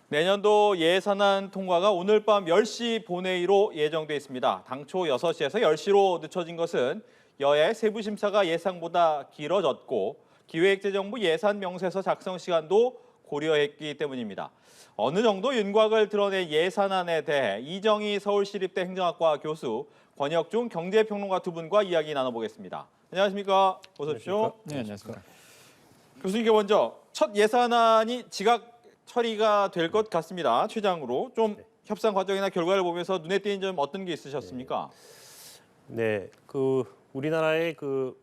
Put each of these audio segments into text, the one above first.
내년도 예산안 통과가 오늘 밤 10시 본회의로 예정돼 있습니다. 당초 6시에서 10시로 늦춰진 것은 여야 세부 심사가 예상보다 길어졌고 기획재정부 예산 명세서 작성 시간도 고려했기 때문입니다. 어느 정도 윤곽을 드러낸 예산안에 대해 이정희 서울시립대 행정학과 교수, 권혁중 경제평론가 두 분과 이야기 나눠보겠습니다. 안녕하십니까? 어서 오십시오. 네, 안녕하십니까. 교수님께 먼저 첫 예산안이 지각 처리가 될 것 같습니다. 최장으로 좀 협상 과정이나 결과를 보면서 눈에 띄는 점 어떤 게 있으셨습니까? 네, 우리나라의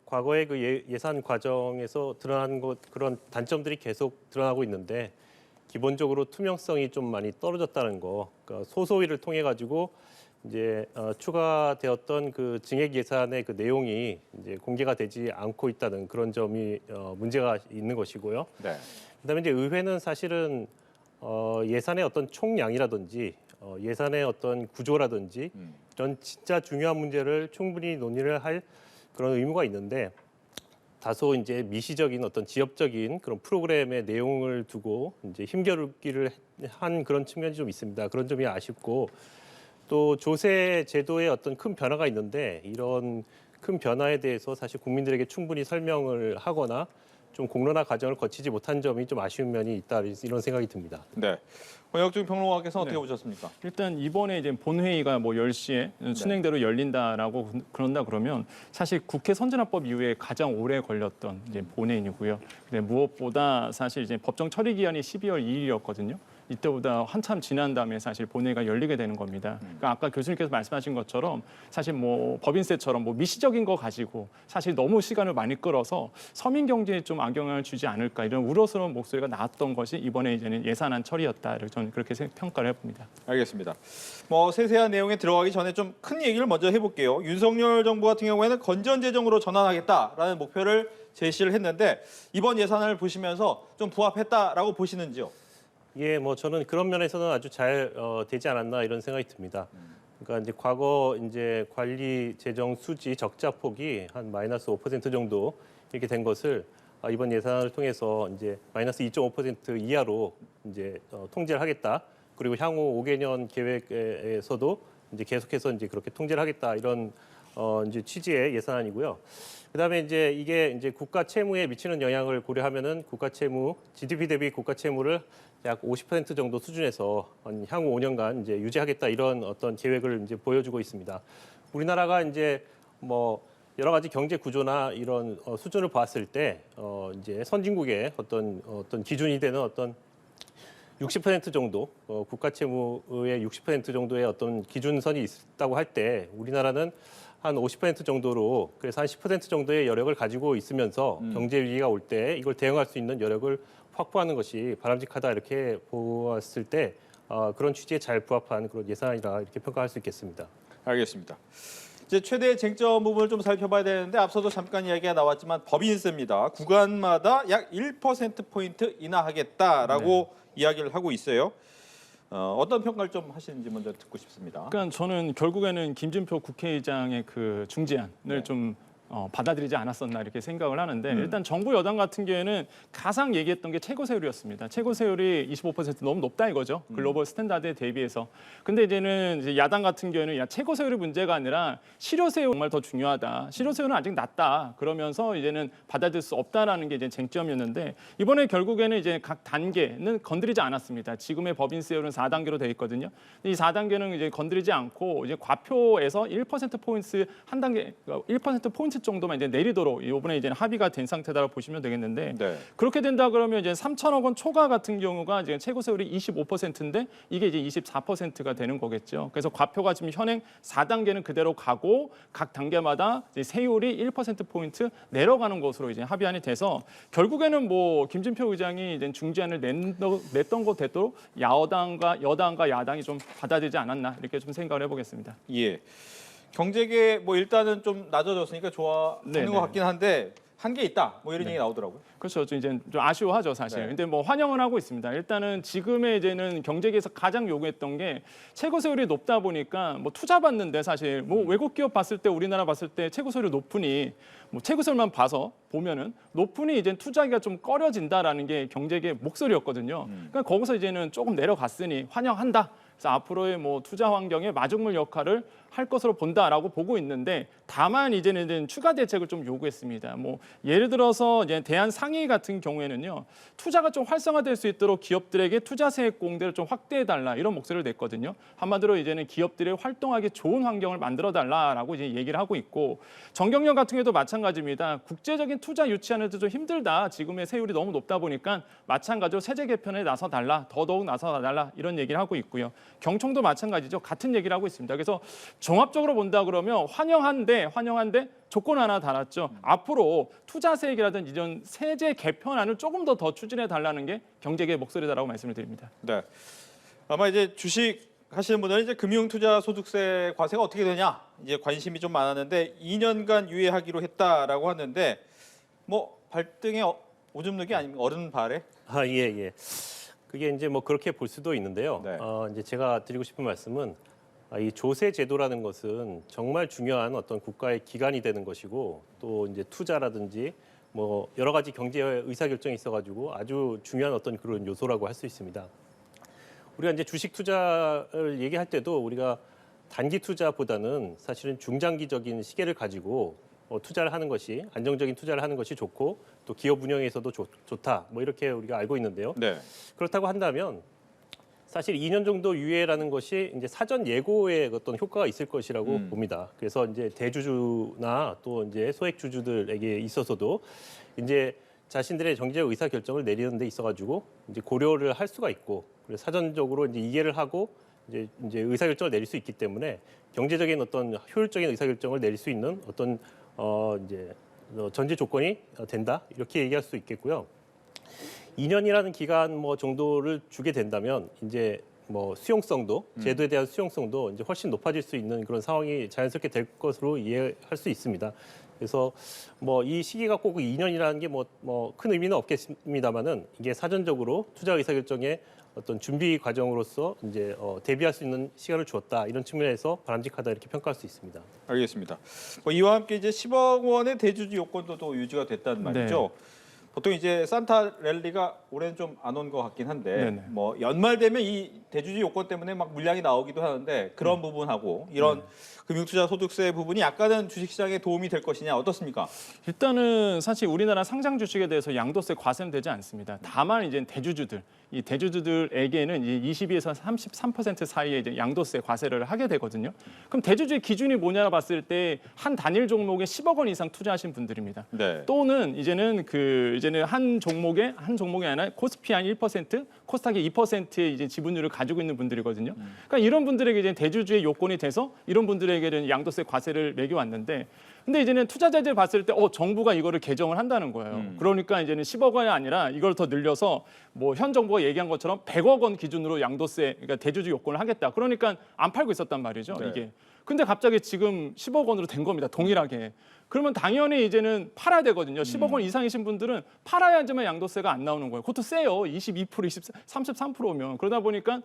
과거의 예산 과정에서 드러난 그런 단점들이 계속 드러나고 있는데 기본적으로 투명성이 좀 많이 떨어졌다는 거, 그러니까 소소위를 통해 가지고 이제 추가되었던 그 증액 예산의 그 내용이 이제 공개가 되지 않고 있다는 그런 점이 문제가 있는 것이고요. 네. 그다음에 이제 의회는 사실은 예산의 어떤 총량이라든지 예산의 어떤 구조라든지 이런 진짜 중요한 문제를 충분히 논의를 할 그런 의무가 있는데 다소 이제 미시적인 어떤 지엽적인 그런 프로그램의 내용을 두고 이제 힘겨루기를 한 그런 측면이 좀 있습니다. 그런 점이 아쉽고 또 조세 제도에 어떤 큰 변화가 있는데 이런 큰 변화에 대해서 사실 국민들에게 충분히 설명을 하거나 좀 공론화 과정을 거치지 못한 점이 좀 아쉬운 면이 있다 이런 생각이 듭니다. 네. 권혁중 평론가께서 어떻게 보셨습니까? 일단 이번에 이제 본회의가 뭐 10시에 순행대로 열린다라고 그런다 그러면 사실 국회 선진화법 이후에 가장 오래 걸렸던 이제 본회의이고요. 근데 무엇보다 사실 이제 법정 처리 기한이 12월 2일이었거든요. 이때보다 한참 지난 다음에 사실 본회의가 열리게 되는 겁니다. 그러니까 아까 교수님께서 말씀하신 것처럼 사실 뭐 법인세처럼 뭐 미시적인 거 가지고 사실 너무 시간을 많이 끌어서 서민 경제에 좀 악영향을 주지 않을까 이런 우려스러운 목소리가 나왔던 것이 이번에 이제는 예산안 처리였다를 저는 그렇게 평가를 해봅니다. 알겠습니다. 뭐 세세한 내용에 들어가기 전에 좀 큰 얘기를 먼저 해볼게요. 윤석열 정부 같은 경우에는 건전재정으로 전환하겠다라는 목표를 제시를 했는데 이번 예산을 보시면서 좀 부합했다라고 보시는지요? 예, 뭐 저는 그런 면에서는 아주 잘 되지 않았나 이런 생각이 듭니다. 그러니까 이제 과거 이제 관리 재정 수지 적자 폭이 한 마이너스 5% 정도 이렇게 된 것을 이번 예산을 통해서 이제 마이너스 2.5% 이하로 이제 통제를 하겠다. 그리고 향후 5개년 계획에서도 이제 계속해서 이제 그렇게 통제를 하겠다 이런 이제 취지의 예산안이고요. 그다음에 이제 이게 이제 국가 채무에 미치는 영향을 고려하면은 국가 채무 GDP 대비 국가 채무를 약 50% 정도 수준에서 향후 5년간 이제 유지하겠다 이런 어떤 계획을 이제 보여주고 있습니다. 우리나라가 이제 뭐 여러 가지 경제 구조나 이런 수준을 보았을 때 이제 선진국의 어떤 기준이 되는 어떤 60% 정도 국가 채무의 60% 정도의 어떤 기준선이 있다고 할 때 우리나라는 한 50% 정도로 그래서 한 10% 정도의 여력을 가지고 있으면서 경제 위기가 올 때 이걸 대응할 수 있는 여력을 확보하는 것이 바람직하다 이렇게 보았을 때 그런 취지에 잘 부합한 그런 예산이라 이렇게 평가할 수 있겠습니다. 알겠습니다. 이제 최대 쟁점 부분을 좀 살펴봐야 되는데 앞서도 잠깐 이야기가 나왔지만 법인세입니다. 구간마다 약 1%포인트 인하하겠다라고 이야기를 하고 있어요. 어떤 평가를 좀 하시는지 먼저 듣고 싶습니다. 그러니까 저는 결국에는 김진표 국회의장의 그 중재안을 좀 받아들이지 않았었나 이렇게 생각을 하는데 일단 정부 여당 같은 경우에는 가장 얘기했던 게 최고 세율이었습니다. 최고 세율이 25% 너무 높다 이거죠. 글로벌 스탠다드에 대비해서. 근데 이제는 이제 야당 같은 경우에는 야 최고 세율이 문제가 아니라 실효 세율 정말 더 중요하다. 실효 세율은 아직 낮다. 그러면서 이제는 받아들일 수 없다라는 게 이제 쟁점이었는데 이번에 결국에는 이제 각 단계는 건드리지 않았습니다. 지금의 법인세율은 4단계로 돼 있거든요. 이 4단계는 이제 건드리지 않고 이제 과표에서 1% 포인트 한 단계 1% 포인트 정도만 이제 내리도록 이번에 이제 합의가 된 상태다라고 보시면 되겠는데 네. 그렇게 된다 그러면 이제 3천억 원 초과 같은 경우가 이제 최고 세율이 25%인데 이게 이제 24%가 되는 거겠죠. 그래서 과표가 지금 현행 4단계는 그대로 가고 각 단계마다 이제 세율이 1% 포인트 내려가는 것으로 이제 합의안이 돼서 결국에는 뭐 김진표 의장이 이제 중재안을 냈던 것 되도록 여당과 야당이 좀 받아들이지 않았나 이렇게 좀 생각을 해보겠습니다. 예. 경제계 뭐 일단은 좀 낮아졌으니까 좋아하는 것 같긴 한데 한계 있다. 뭐 이런 얘기 나오더라고요. 그렇죠. 좀 이제 좀 아쉬워하죠, 사실. 네. 근데 뭐 환영은 하고 있습니다. 일단은 지금의 이제는 경제계에서 가장 요구했던 게 최고 세율이 높다 보니까 뭐 투자 받는데 사실 뭐 외국 기업 봤을 때 우리나라 봤을 때 최고 세율이 높으니 뭐 최고 세율만 봐서 보면은 높으니 이제 투자하기가 좀 꺼려진다라는 게 경제계 목소리였거든요. 그러니까 거기서 이제는 조금 내려갔으니 환영한다. 그래서 앞으로의 뭐 투자 환경의 마중물 역할을 할 것으로 본다라고 보고 있는데 다만 이제는 추가 대책을 좀 요구했습니다. 뭐 예를 들어서 이제 대한 상의 같은 경우에는요 투자가 좀 활성화될 수 있도록 기업들에게 투자세액 공제를 좀 확대해 달라 이런 목소리를 냈거든요. 한마디로 이제는 기업들이 활동하기 좋은 환경을 만들어 달라라고 이제 얘기를 하고 있고 정경련 같은 경우도 마찬가지입니다. 국제적인 투자 유치하는 데 좀 힘들다. 지금의 세율이 너무 높다 보니까 마찬가지로 세제 개편에 나서 달라. 더더욱 나서 달라 이런 얘기를 하고 있고요. 경총도 마찬가지죠. 같은 얘기를 하고 있습니다. 그래서 종합적으로 본다 그러면 환영한데 조건 하나 달았죠. 앞으로 투자세액이라든지 이런 세제 개편안을 조금 더 추진해 달라는 게 경제계의 목소리다라고 말씀을 드립니다. 네. 아마 이제 주식 하시는 분들은 이제 금융투자소득세 과세가 어떻게 되냐 이제 관심이 좀 많았는데 2년간 유예하기로 했다라고 하는데 뭐 발등에 오줌 누기 아니면 어른 발에? 아, 예. 그게 이제 뭐 그렇게 볼 수도 있는데요. 네. 이제 제가 드리고 싶은 말씀은 이 조세 제도라는 것은 정말 중요한 어떤 국가의 기관이 되는 것이고 또 이제 투자라든지 뭐 여러 가지 경제 의사 결정이 있어가지고 아주 중요한 어떤 그런 요소라고 할 수 있습니다. 우리가 이제 주식 투자를 얘기할 때도 우리가 단기 투자보다는 사실은 중장기적인 시계를 가지고 투자를 하는 것이 안정적인 투자를 하는 것이 좋고 또 기업 운영에서도 좋다. 뭐 이렇게 우리가 알고 있는데요. 네. 그렇다고 한다면 사실 2년 정도 유예라는 것이 이제 사전 예고에 어떤 효과가 있을 것이라고 봅니다. 그래서 이제 대주주나 또 이제 소액 주주들에게 있어서도 이제 자신들의 경제적 의사 결정을 내리는 데 있어가지고 이제 고려를 할 수가 있고 그래서 사전적으로 이제 이해를 하고 이제 의사 결정을 내릴 수 있기 때문에 경제적인 어떤 효율적인 의사 결정을 내릴 수 있는 어떤 이제 전제 조건이 된다 이렇게 얘기할 수 있겠고요. 2년이라는 기간 뭐 정도를 주게 된다면 이제 뭐 수용성도 제도에 대한 수용성도 이제 훨씬 높아질 수 있는 그런 상황이 자연스럽게 될 것으로 이해할 수 있습니다. 그래서 뭐 이 시기가 꼭 2년이라는 게 뭐 큰 의미는 없겠습니다만은 이게 사전적으로 투자 의사 결정의 어떤 준비 과정으로서 이제 대비할 수 있는 시간을 주었다 이런 측면에서 바람직하다 이렇게 평가할 수 있습니다. 알겠습니다. 뭐 이와 함께 이제 10억 원의 대주주 요건도 또 유지가 됐다는 말이죠. 보통 이제 산타 랠리가 올해는 좀 안 온 것 같긴 한데 네네. 뭐 연말 되면 이 대주주 요건 때문에 막 물량이 나오기도 하는데 그런 부분하고 이런 금융투자소득세 부분이 약간은 주식시장에 도움이 될 것이냐 어떻습니까? 일단은 사실 우리나라 상장 주식에 대해서 양도세 과세는 되지 않습니다. 다만 이제 이 대주주들에게는 이제 22에서 33% 사이에 이제 양도세 과세를 하게 되거든요. 그럼 대주주의 기준이 뭐냐 봤을 때 한 단일 종목에 10억 원 이상 투자하신 분들입니다. 네. 또는 이제는 한 종목이 아니라 코스피 한 1%, 코스닥이 2%의 이제 지분율을 가지고 있는 분들이거든요. 그러니까 이런 분들에게 이제 대주주의 요건이 돼서 이런 분들에게는 양도세 과세를 매겨왔는데, 근데 이제는 투자자들 봤을 때 정부가 이거를 개정을 한다는 거예요. 그러니까 이제는 10억 원이 아니라 이걸 더 늘려서 뭐 현 정부가 얘기한 것처럼 100억 원 기준으로 양도세, 그러니까 대주주 요건을 하겠다. 그러니까 안 팔고 있었단 말이죠. 네. 이게. 근데 갑자기 지금 10억 원으로 된 겁니다. 동일하게. 그러면 당연히 이제는 팔아야 되거든요. 10억 원 이상이신 분들은 팔아야지만 양도세가 안 나오는 거예요. 그것도 세요. 22%, 33%면. 그러다 보니까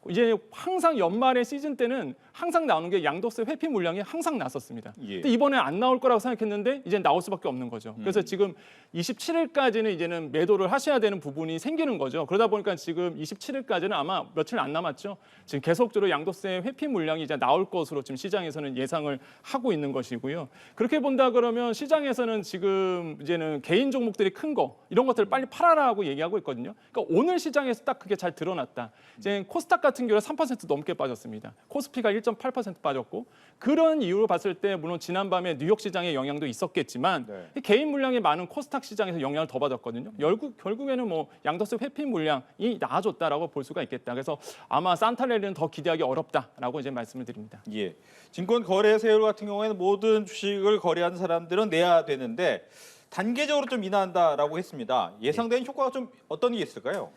이제 항상 연말의 시즌 때는 항상 나오는 게 양도세 회피 물량이 항상 났었습니다. 예. 근데 이번에 안 나올 거라고 생각했는데 이제 나올 수밖에 없는 거죠. 그래서 지금 27일까지는 이제는 매도를 하셔야 되는 부분이 생기는 거죠. 그러다 보니까 지금 27일까지는 아마 며칠 안 남았죠. 지금 계속적으로 양도세 회피 물량이 이제 나올 것으로 지금 시장에서는 예상을 하고 있는 것이고요. 그렇게 본다 그러면 시장에서는 지금 이제는 개인 종목들이 큰 거 이런 것들을 빨리 팔아라고 얘기하고 있거든요. 그러니까 오늘 시장에서 딱 그게 잘 드러났다. 이제 코스닥 같은 경우는 3% 넘게 빠졌습니다. 코스피가 1.8% 빠졌고 그런 이유로 봤을 때 물론 지난밤에 뉴욕 시장의 영향도 있었겠지만 네. 개인 물량이 많은 코스닥 시장에서 영향을 더 받았거든요. 결국에는 뭐 양도세 회피 물량이 나아졌다라고 볼 수가 있겠다. 그래서 아마 산타랠리는 더 기대하기 어렵다라고 이제 말씀을 드립니다. 예. 증권 거래세율 같은 경우에는 모든 주식을 거래하는 사람들은 내야 되는데 단계적으로 좀 인하한다라고 했습니다. 예상되는 효과가 좀 어떤 게 있을까요?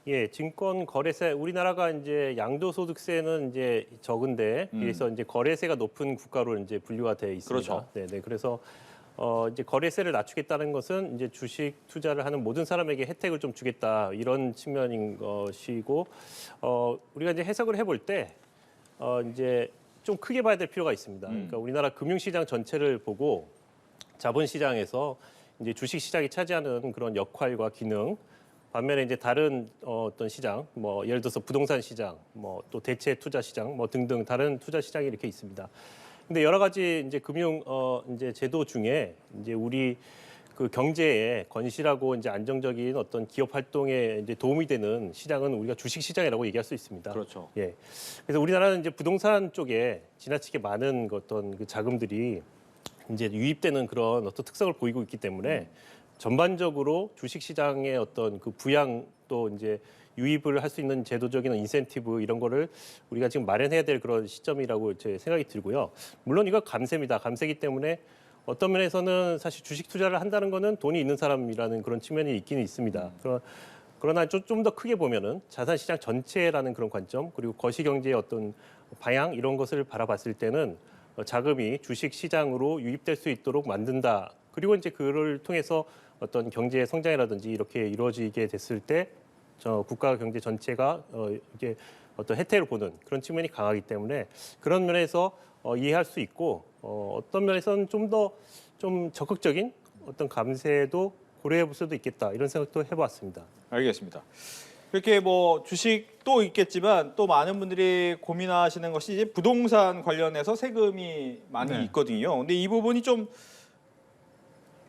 예, 증권 거래세 우리나라가 이제 양도소득세는 이제 적은데 비해서 이제 거래세가 높은 국가로 이제 분류가 돼 있습니다. 그렇죠. 네. 그래서 이제 거래세를 낮추겠다는 것은 이제 주식 투자를 하는 모든 사람에게 혜택을 좀 주겠다 이런 측면인 것이고 우리가 이제 해석을 해볼 때 이제 좀 크게 봐야 될 필요가 있습니다. 그러니까 우리나라 금융시장 전체를 보고 자본시장에서 이제 주식시장이 차지하는 그런 역할과 기능, 반면에 이제 다른 어떤 시장, 뭐 예를 들어서 부동산 시장, 뭐 또 대체 투자 시장, 뭐 등등 다른 투자 시장이 이렇게 있습니다. 근데 여러 가지 이제 금융 이제 제도 중에 이제 우리 그 경제에 건실하고 이제 안정적인 어떤 기업 활동에 이제 도움이 되는 시장은 우리가 주식 시장이라고 얘기할 수 있습니다. 그렇죠. 예. 그래서 우리나라는 이제 부동산 쪽에 지나치게 많은 어떤 그 자금들이 이제 유입되는 그런 어떤 특성을 보이고 있기 때문에 전반적으로 주식 시장의 어떤 그 부양 또 이제 유입을 할 수 있는 제도적인 인센티브 이런 거를 우리가 지금 마련해야 될 그런 시점이라고 제 생각이 들고요. 물론 이거 감세입니다. 감세기 때문에 어떤 면에서는 사실 주식 투자를 한다는 거는 돈이 있는 사람이라는 그런 측면이 있기는 있습니다. 그러나 좀 더 크게 보면은 자산시장 전체라는 그런 관점 그리고 거시경제의 어떤 방향 이런 것을 바라봤을 때는 자금이 주식 시장으로 유입될 수 있도록 만든다. 그리고 이제 그를 통해서 어떤 경제 성장이라든지 이렇게 이루어지게 됐을 때 국가 경제 전체가 이게 어떤 혜택을 보는 그런 측면이 강하기 때문에 그런 면에서 이해할 수 있고 어떤 면에서는 좀 더 좀 적극적인 어떤 감세도 고려해 볼 수도 있겠다 이런 생각도 해봤습니다. 알겠습니다. 이렇게 뭐 주식도 있겠지만 또 많은 분들이 고민하시는 것이 이제 부동산 관련해서 세금이 많이 네. 있거든요. 근데 이 부분이 좀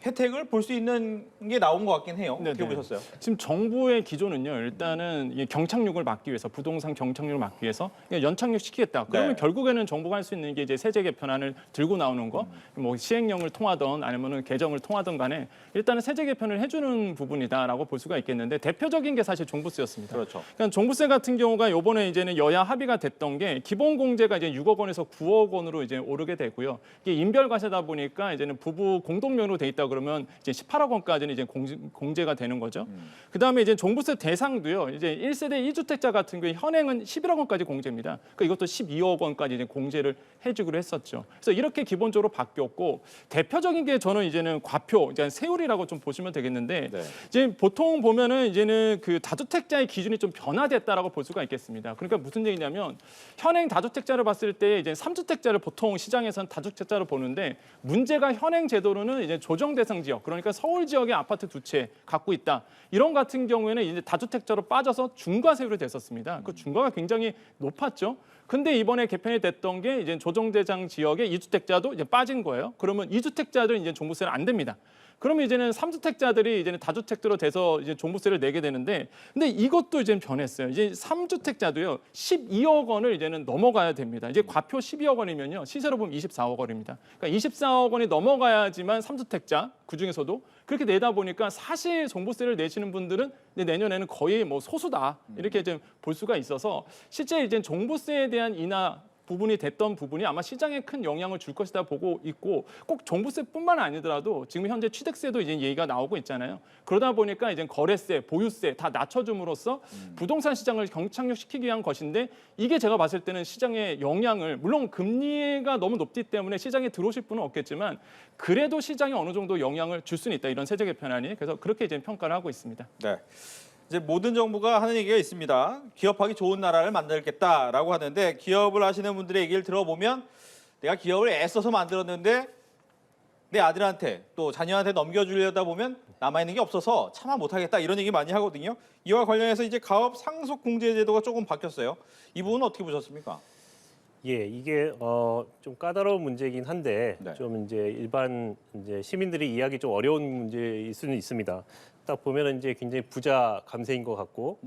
혜택을 볼 수 있는 게 나온 것 같긴 해요. 어떻게 네네. 보셨어요? 지금 정부의 기조는요. 일단은 이 경착륙을 막기 위해서 부동산 경착륙을 막기 위해서 그냥 연착륙 시키겠다. 그러면 네. 결국에는 정부가 할 수 있는 게 이제 세제 개편안을 들고 나오는 거, 뭐 시행령을 통하던 아니면은 개정을 통하던 간에 일단은 세제 개편을 해주는 부분이다라고 볼 수가 있겠는데 대표적인 게 사실 종부세였습니다. 그렇죠. 그러니까 종부세 같은 경우가 이번에 이제는 여야 합의가 됐던 게 기본 공제가 이제 6억 원에서 9억 원으로 이제 오르게 되고요. 이게 인별 과세다 보니까 이제는 부부 공동명의로 돼 있다 그러면 이제 18억 원까지는 이제 공제가 되는 거죠. 그다음에 이제 종부세 대상도요. 이제 1세대 1주택자 같은 경우에 현행은 11억 원까지 공제입니다. 그러니까 이것도 12억 원까지 이제 공제를 해주기로 했었죠. 그래서 이렇게 기본적으로 바뀌었고 대표적인 게 저는 이제는 과표, 이제 세율이라고 좀 보시면 되겠는데 네. 이제 보통 보면은 이제는 그 다주택자의 기준이 좀 변화됐다라고 볼 수가 있겠습니다. 그러니까 무슨 얘기냐면 현행 다주택자를 봤을 때 이제 3주택자를 보통 시장에서는 다주택자로 보는데 문제가 현행 제도로는 이제 조정 대상 지역, 그러니까 서울 지역의 아파트 두 채 갖고 있다. 이런 같은 경우에는 이제 다주택자로 빠져서 중과세율이 됐었습니다. 그 중과가 굉장히 높았죠. 근데 이번에 개편이 됐던 게 이제 조정 대상 지역의 2주택자도 이제 빠진 거예요. 그러면 2주택자들은 이제 종부세를 안 됩니다. 그러면 이제는 3주택자들이 이제는 다주택자로 돼서 이제 종부세를 내게 되는데, 근데 이것도 이제 변했어요. 이제 3주택자도요 12억 원을 이제는 넘어가야 됩니다. 이제 과표 12억 원이면요 시세로 보면 24억 원입니다. 그러니까 24억 원이 넘어가야지만 3주택자 그 중에서도 그렇게 내다 보니까 사실 종부세를 내시는 분들은 내년에는 거의 뭐 소수다 이렇게 이제 볼 수가 있어서 실제 이제 종부세에 대한 인하 부분이 됐던 부분이 아마 시장에 큰 영향을 줄 것이다 보고 있고 꼭 종부세뿐만 아니더라도 지금 현재 취득세도 이제 얘기가 나오고 있잖아요. 그러다 보니까 이제 거래세, 보유세 다 낮춰줌으로써 부동산 시장을 경착륙시키기 위한 것인데 이게 제가 봤을 때는 시장에 영향을 물론 금리가 너무 높기 때문에 시장에 들어오실 분은 없겠지만 그래도 시장에 어느 정도 영향을 줄 수는 있다. 이런 세제 개편안이 그래서 그렇게 이제 평가를 하고 있습니다. 네. 이제 모든 정부가 하는 얘기가 있습니다. 기업하기 좋은 나라를 만들겠다라고 하는데 기업을 하시는 분들의 얘기를 들어보면 내가 기업을 애써서 만들었는데 내 아들한테 또 자녀한테 넘겨주려다 보면 남아있는 게 없어서 참아 못하겠다 이런 얘기 많이 하거든요. 이와 관련해서 이제 가업 상속 공제 제도가 조금 바뀌었어요. 이 부분은 어떻게 보셨습니까? 예, 이게 좀 까다로운 문제이긴 한데 네. 좀 이제 일반 이제 시민들이 이해하기 좀 어려운 문제일 수는 있습니다. 딱 보면은 이제 굉장히 부자 감세인 것 같고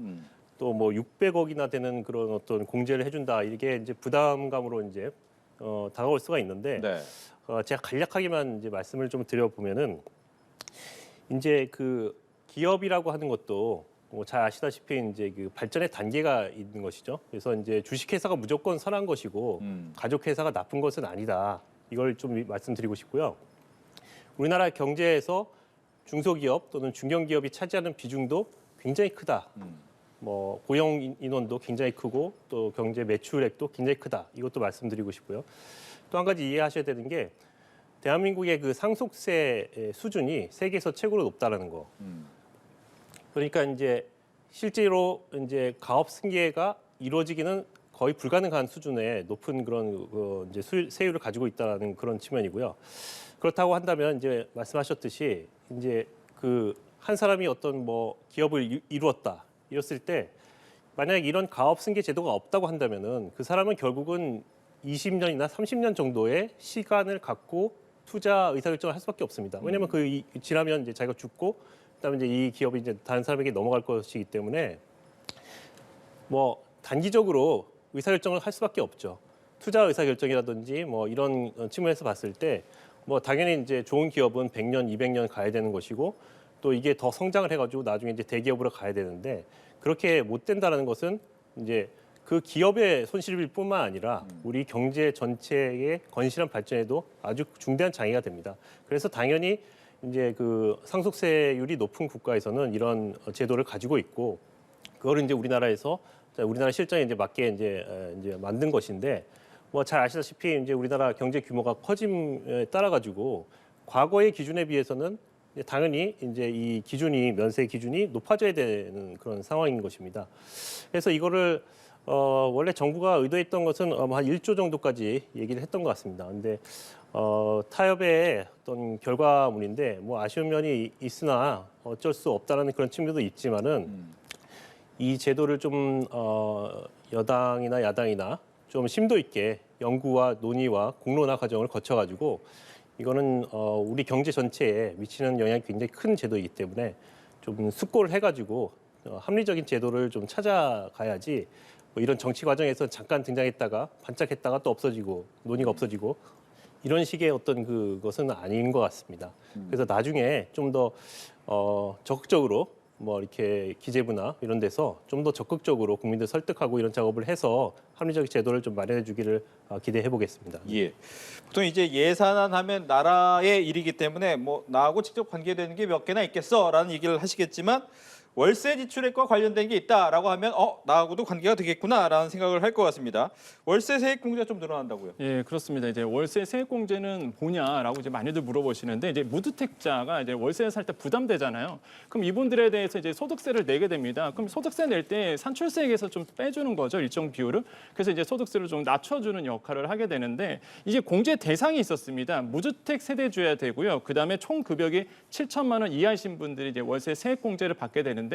또 뭐 600억이나 되는 그런 어떤 공제를 해준다 이게 이제 부담감으로 이제 다가올 수가 있는데 네. 제가 간략하게만 이제 말씀을 좀 드려보면은 이제 그 기업이라고 하는 것도 뭐 잘 아시다시피 이제 그 발전의 단계가 있는 것이죠. 그래서 이제 주식회사가 무조건 선한 것이고 가족회사가 나쁜 것은 아니다. 이걸 좀 말씀드리고 싶고요. 우리나라 경제에서 중소기업 또는 중견기업이 차지하는 비중도 굉장히 크다. 뭐 고용 인원도 굉장히 크고 또 경제 매출액도 굉장히 크다. 이것도 말씀드리고 싶고요. 또 한 가지 이해하셔야 되는 게 대한민국의 그 상속세 수준이 세계에서 최고로 높다라는 거. 그러니까 이제 실제로 이제 가업 승계가 이루어지기는 거의 불가능한 수준의 높은 그런 이제 세율을 가지고 있다는 그런 측면이고요. 그렇다고 한다면 이제 말씀하셨듯이 이제 그 한 사람이 어떤 뭐 기업을 이루었다 이랬을 때 만약 이런 가업 승계 제도가 없다고 한다면은 그 사람은 결국은 20년이나 30년 정도의 시간을 갖고 투자 의사결정을 할 수밖에 없습니다. 왜냐하면 지나면 이제 자기가 죽고 그다음에 이제 이 기업이 이제 다른 사람에게 넘어갈 것이기 때문에 뭐 단기적으로 의사결정을 할 수밖에 없죠. 투자 의사결정이라든지 뭐 이런 측면에서 봤을 때 뭐 당연히 이제 좋은 기업은 100년, 200년 가야 되는 것이고 또 이게 더 성장을 해가지고 나중에 이제 대기업으로 가야 되는데 그렇게 못 된다는 것은 이제 그 기업의 손실일 뿐만 아니라 우리 경제 전체의 건실한 발전에도 아주 중대한 장애가 됩니다. 그래서 당연히 이제 그 상속세율이 높은 국가에서는 이런 제도를 가지고 있고 그거를 이제 우리나라 실정에 이제 맞게 이제 만든 것인데 뭐 잘 아시다시피 이제 우리나라 경제 규모가 커짐에 따라 가지고 과거의 기준에 비해서는 당연히 이제 이 기준이 면세 기준이 높아져야 되는 그런 상황인 것입니다. 그래서 이거를 원래 정부가 의도했던 것은 한 1조 정도까지 얘기를 했던 것 같습니다. 근데 타협의 어떤 결과물인데 뭐 아쉬운 면이 있으나 어쩔 수 없다라는 그런 측면도 있지만은 이 제도를 좀 여당이나 야당이나 좀 심도 있게 연구와 논의와 공론화 과정을 거쳐가지고 이거는 우리 경제 전체에 미치는 영향이 굉장히 큰 제도이기 때문에 좀 숙고를 해가지고 합리적인 제도를 좀 찾아가야지 뭐 이런 정치 과정에서 잠깐 등장했다가 반짝했다가 또 없어지고 논의가 없어지고 이런 식의 어떤 그것은 아닌 것 같습니다. 그래서 나중에 좀 더 적극적으로 뭐 이렇게 기재부나 이런 데서 좀 더 적극적으로 국민들 설득하고 이런 작업을 해서 합리적 제도를 좀 마련해 주기를 기대해 보겠습니다. 예. 보통 이제 예산안 하면 나라의 일이기 때문에 뭐 나하고 직접 관계되는 게 몇 개나 있겠어라는 얘기를 하시겠지만 월세 지출액과 관련된 게 있다라고 하면 나하고도 관계가 되겠구나라는 생각을 할 것 같습니다. 월세 세액 공제가 좀 늘어난다고요? 예, 그렇습니다. 이제 월세 세액 공제는 뭐냐라고 이제 많이들 물어보시는데 이제 무주택자가 이제 월세를 살 때 부담되잖아요. 그럼 이분들에 대해서 이제 소득세를 내게 됩니다. 그럼 소득세 낼 때 산출세액에서 좀 빼주는 거죠, 일정 비율을. 그래서 이제 소득세를 좀 낮춰주는 역할을 하게 되는데 이제 공제 대상이 있었습니다. 무주택 세대주여야 되고요. 그다음에 총 급여가 7천만 원 이하이신 분들이 이제 월세 세액 공제를 받게 되는데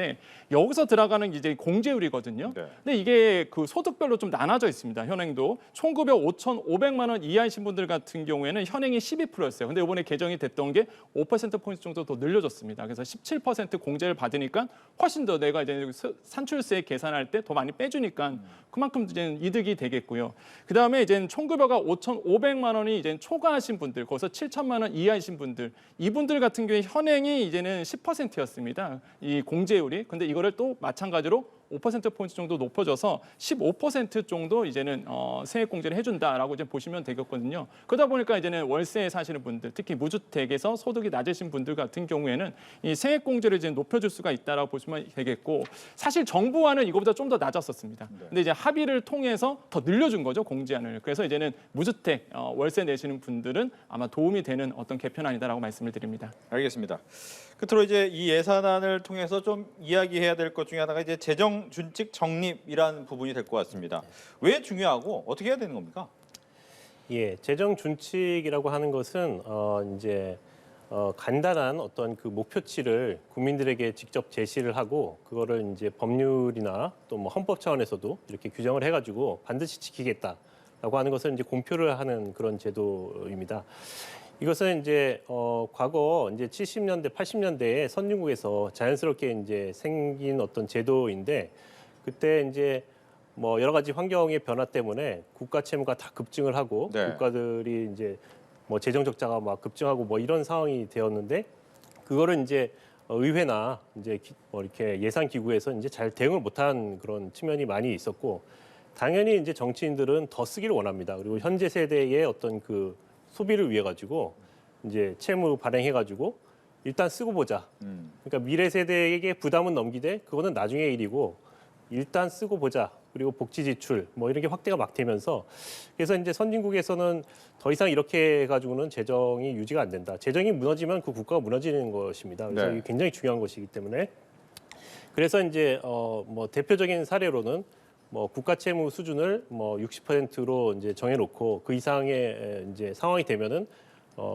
여기서 들어가는 이제 공제율이거든요. 네. 근데 이게 그 소득별로 좀 나눠져 있습니다. 현행도 총급여 5,500만 원 이하이신 분들 같은 경우에는 현행이 12%였어요. 근데 이번에 개정이 됐던 게 5% 정도 더 늘려졌습니다. 그래서 17% 공제를 받으니까 훨씬 더 내가 이제 산출세 계산할 때 더 많이 빼주니까 그만큼 이제 이득이 되겠고요. 그 다음에 이제 총급여가 5,500만 원이 이제 초과하신 분들, 거기서 7천만 원 이하이신 분들, 이분들 같은 경우에 현행이 이제는 10%였습니다. 이 공제율이. 근데 이거를 또 마찬가지로 5%포인트 정도 높아져서 15% 정도 이제는 세액 공제를 해준다라고 이제 보시면 되겠거든요. 그러다 보니까 이제는 월세에 사시는 분들, 특히 무주택에서 소득이 낮으신 분들 같은 경우에는 이 세액 공제를 이제 높여줄 수가 있다라고 보시면 되겠고 사실 정부안은 이거보다 좀 더 낮았었습니다. 근데 이제 합의를 통해서 더 늘려준 거죠, 공제안을. 그래서 이제는 무주택 월세 내시는 분들은 아마 도움이 되는 어떤 개편안이다라고 말씀을 드립니다. 알겠습니다. 끝으로 이제 이 예산안을 통해서 좀 이야기해야 될 것 중에 하나가 이제 재정 준칙 정립이라는 부분이 될 것 같습니다. 왜 중요하고 어떻게 해야 되는 겁니까? 예, 재정 준칙이라고 하는 것은 이제 간단한 어떤 그 목표치를 국민들에게 직접 제시를 하고 그거를 이제 법률이나 또 뭐 헌법 차원에서도 이렇게 규정을 해가지고 반드시 지키겠다라고 하는 것을 이제 공표를 하는 그런 제도입니다. 이것은 이제 과거 이제 70년대, 80년대에 선진국에서 자연스럽게 이제 생긴 어떤 제도인데 그때 이제 뭐 여러 가지 환경의 변화 때문에 국가 채무가 다 급증을 하고 네. 국가들이 이제 뭐 재정 적자가 막 급증하고 뭐 이런 상황이 되었는데 그거를 이제 의회나 이제 뭐 이렇게 예산 기구에서 이제 잘 대응을 못한 그런 측면이 많이 있었고 당연히 이제 정치인들은 더 쓰기를 원합니다. 그리고 현재 세대의 어떤 그 소비를 위해 가지고 이제 채무 발행해 가지고 일단 쓰고 보자. 그러니까 미래 세대에게 부담은 넘기되 그거는 나중의 일이고 일단 쓰고 보자. 그리고 복지 지출 뭐 이런 게 확대가 막 되면서 그래서 이제 선진국에서는 더 이상 이렇게 해가지고는 재정이 유지가 안 된다. 재정이 무너지면 그 국가가 무너지는 것입니다. 그래서 네. 이게 굉장히 중요한 것이기 때문에 그래서 이제 뭐 대표적인 사례로는 뭐 국가 채무 수준을 뭐 60%로 이제 정해놓고 그 이상의 이제 상황이 되면은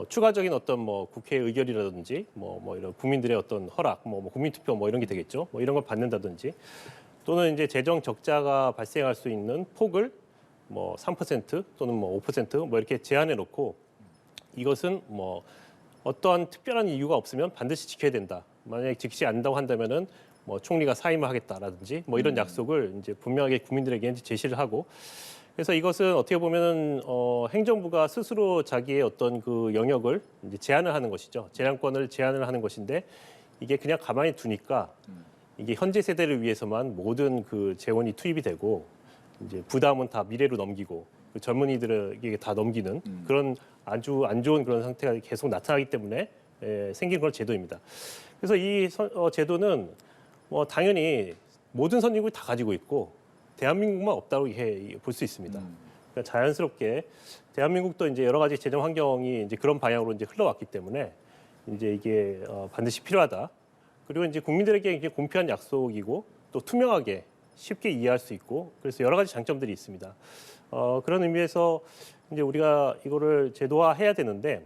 추가적인 어떤 뭐 국회 의결이라든지 뭐 이런 국민들의 어떤 허락, 뭐 국민투표 뭐 이런 게 되겠죠. 뭐 이런 걸 받는다든지 또는 이제 재정 적자가 발생할 수 있는 폭을 뭐 3% 또는 뭐 5%뭐 이렇게 제한해 놓고 이것은 뭐 어떠한 특별한 이유가 없으면 반드시 지켜야 된다. 만약에 지키지 않는다고 한다면은 뭐 총리가 사임을 하겠다라든지 뭐 이런 약속을 이제 분명하게 국민들에게 이제 제시를 하고 그래서 이것은 어떻게 보면은 행정부가 스스로 자기의 어떤 그 영역을 이제 제한을 하는 것이죠. 재량권을 제한을 하는 것인데 이게 그냥 가만히 두니까 이게 현재 세대를 위해서만 모든 그 재원이 투입이 되고 이제 부담은 다 미래로 넘기고 그 젊은이들에게 다 넘기는 그런 아주 안 좋은 그런 상태가 계속 나타나기 때문에 생긴 그런 제도입니다. 그래서 이 제도는 뭐 당연히 모든 선진국이 다 가지고 있고 대한민국만 없다고 볼 수 있습니다. 그러니까 자연스럽게 대한민국도 이제 여러 가지 재정 환경이 이제 그런 방향으로 이제 흘러왔기 때문에 이제 이게 반드시 필요하다. 그리고 이제 국민들에게 이게 공평한 약속이고 또 투명하게 쉽게 이해할 수 있고 그래서 여러 가지 장점들이 있습니다. 그런 의미에서 이제 우리가 이거를 제도화해야 되는데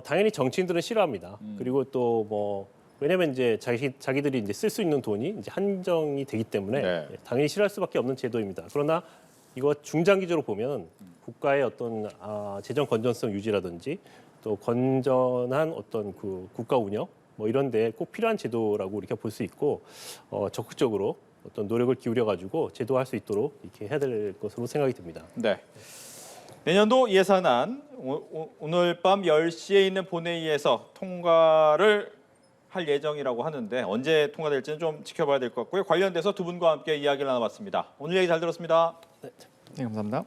당연히 정치인들은 싫어합니다. 그리고 또 뭐 왜냐면 이제 자기들이 이제 쓸 수 있는 돈이 이제 한정이 되기 때문에 네. 당연히 싫어할 수밖에 없는 제도입니다. 그러나 이거 중장기적으로 보면 국가의 어떤 재정 건전성 유지라든지 또 건전한 어떤 그 국가 운영 뭐 이런 데 꼭 필요한 제도라고 이렇게 볼 수 있고 적극적으로 어떤 노력을 기울여 가지고 제도화할 수 있도록 이렇게 해야 될 것으로 생각이 듭니다. 네. 내년도 예산안 오늘 밤 10시에 있는 본회의에서 통과를 할 예정이라고 하는데 언제 통과될지는 좀 지켜봐야 될 것 같고요. 관련돼서 두 분과 함께 이야기를 나눠봤습니다. 오늘 얘기 잘 들었습니다. 네, 감사합니다.